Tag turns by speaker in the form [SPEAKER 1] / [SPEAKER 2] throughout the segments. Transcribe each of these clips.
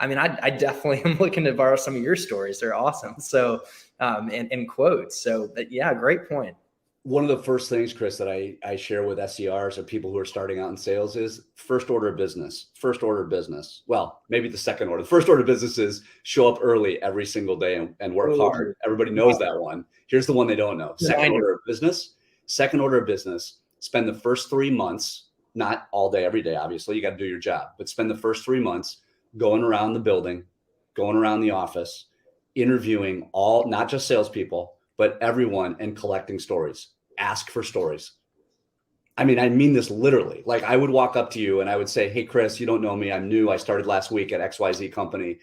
[SPEAKER 1] I mean, I definitely am looking to borrow some of your stories. They're awesome. So, and quotes. So that, yeah, great point.
[SPEAKER 2] One of the first things, Chris, that I share with SDRs or people who are starting out in sales is first order of business. First order of business. Well, maybe the second order. The first order of business is show up early every single day and work hard. Everybody knows that one. Here's the one they don't know. Second order of business. Second order of business. Spend the first 3 months, not all day, every day, obviously. You got to do your job, but spend the first 3 months going around the building, going around the office, interviewing all, not just salespeople, but everyone, and collecting stories. Ask for stories. I mean this literally. Like, I would walk up to you and I would say, hey, Chris, you don't know me. I'm new. I started last week at XYZ company.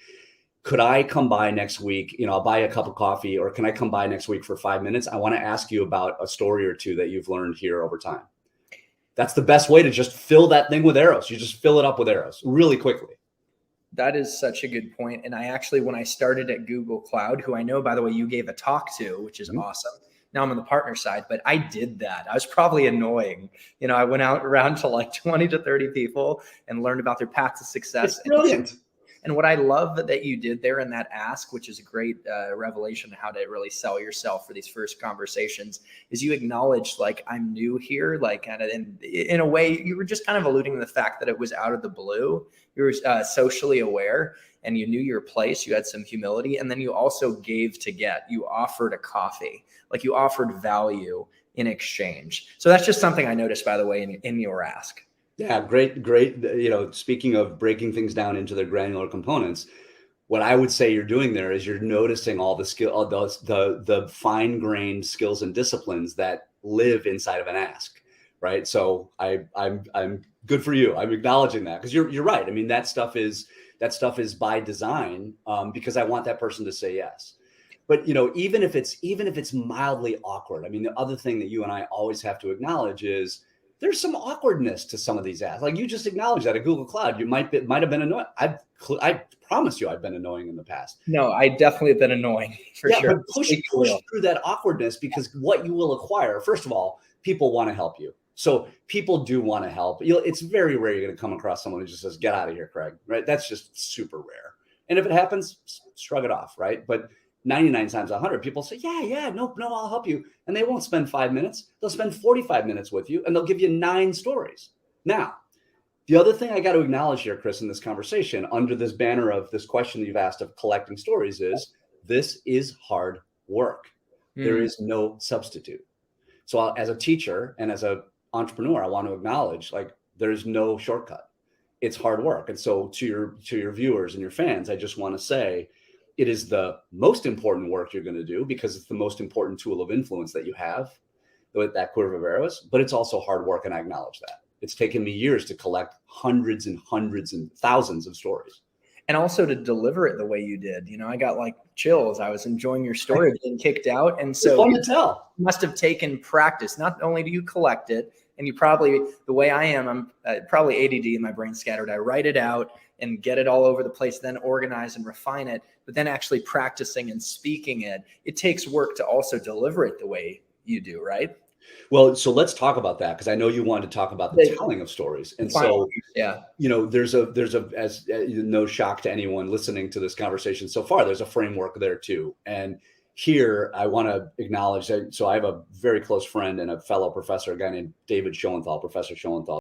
[SPEAKER 2] Could I come by next week? I'll buy a cup of coffee, or can I come by next week for 5 minutes? I want to ask you about a story or two that you've learned here over time. That's the best way to just fill that thing with arrows. You just fill it up with arrows really quickly.
[SPEAKER 1] That is such a good point. And I actually, when I started at Google Cloud, who I know, by the way, you gave a talk to, which is awesome. Now I'm on the partner side, but I did that. I was probably annoying. I went out around to like 20 to 30 people and learned about their path to success.
[SPEAKER 2] It's brilliant.
[SPEAKER 1] And what I love that you did there in that ask, which is a great revelation of how to really sell yourself for these first conversations, is you acknowledged, like, I'm new here, like, kind of in a way, you were just kind of alluding to the fact that it was out of the blue. You were socially aware and you knew your place. You had some humility, and then you also gave to get. You offered a coffee, like you offered value in exchange. So that's just something I noticed, by the way, in your ask.
[SPEAKER 2] Yeah, great. Speaking of breaking things down into their granular components, what I would say you're doing there is you're noticing all the skill, the fine-grained skills and disciplines that live inside of an ask, right? So I'm good for you. I'm acknowledging that, because you're right. I mean, that stuff is by design, because I want that person to say yes. But even if it's mildly awkward, I mean, the other thing that you and I always have to acknowledge is there's some awkwardness to some of these asks. Like, you just acknowledged that at Google Cloud, you might have been annoying. I promise you, I've been annoying in the past.
[SPEAKER 1] No, I definitely have been annoying for sure.
[SPEAKER 2] But push through that awkwardness, because what you will acquire, first of all, people want to help you. So people do want to help. It's very rare you're going to come across someone who just says, "Get out of here, Craig." Right? That's just super rare. And if it happens, shrug it off, right? But 99 times out of 100, people say, yeah, no, I'll help you. And they won't spend 5 minutes. They'll spend 45 minutes with you, and they'll give you 9 stories. Now, the other thing I got to acknowledge here, Chris, in this conversation, under this banner of this question that you've asked of collecting stories, is this is hard work. There is no substitute. So as a teacher and as an entrepreneur, I want to acknowledge, like, there's no shortcut. It's hard work. And so to your viewers and your fans, I just want to say, it is the most important work you're going to do, because it's the most important tool of influence that you have, with that quiver of arrows. But it's also hard work, and I acknowledge that. It's taken me years to collect hundreds and thousands of stories.
[SPEAKER 1] And also to deliver it the way you did. I got like chills. I was enjoying your story of being kicked out. And so
[SPEAKER 2] fun to tell.
[SPEAKER 1] You must have taken practice. Not only do you collect it, and you probably, the way I am, I'm probably ADD and my brain scattered. I write it out and get it all over the place, then organize and refine it. But then actually practicing and speaking it, it takes work to also deliver it the way you do, right?
[SPEAKER 2] Well, so let's talk about that, because I know you wanted to talk about the telling of stories. And so,
[SPEAKER 1] yeah,
[SPEAKER 2] there's as no shock to anyone listening to this conversation so far, there's a framework there too. And here I want to acknowledge that. So I have a very close friend and a fellow professor, a guy named David Schoenthal, Professor Schoenthal.